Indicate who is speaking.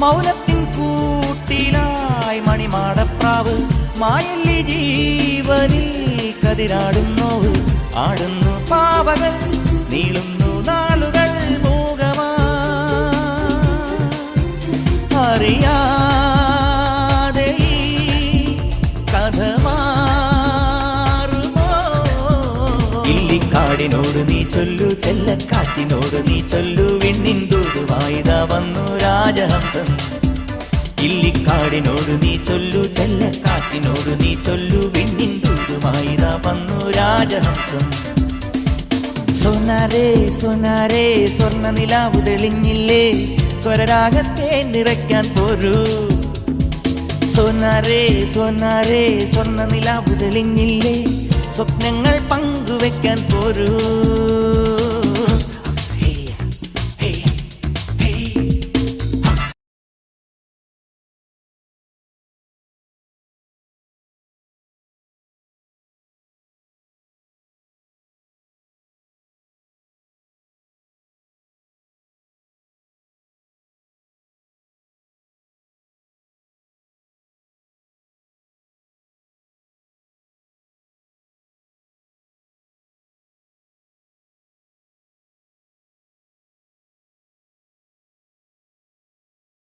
Speaker 1: മൗനത്തിൻ കൂട്ടിലായി മണിമാടപ്രാവ് മായല്ലി ജീവനിൽ കതിരാടുന്നോവ് ആടുന്നു പാവകൾ നീളുന്നു നാളുകൾ മൂകമാ അറിയാതെ ഈ കഥ മാറുമോ ഇല്ലിക്കാടിനോട് നീ ചൊല്ലു ചെല്ലക്കാറ്റിനോട് നീ ചൊല്ലു വിണ്ണിന്തൂതുവായിതാ വന്നു രാജഹംസം ഇല്ലിക്കാടിനോട് നീ ചൊല്ലു ചെല്ലക്കാറ്റിനോട് നീ ചൊല്ലു വിണ്ണിന്തൂതുവായിതാ വന്നു രാജഹംസം സോനാരേ സോനാരേ സ്വർണ്ണ നിലാവ് തെളിഞ്ഞില്ലേ സ്വരരാഗത്തെ നിറയ്ക്കാൻ പോരൂ സോനാരേ സോനാരേ സ്വർണ്ണ നിലാവ് തെളിഞ്ഞില്ലേ സ്വപ്നങ്ങൾ പങ്കുവെക്കാൻ പോരൂ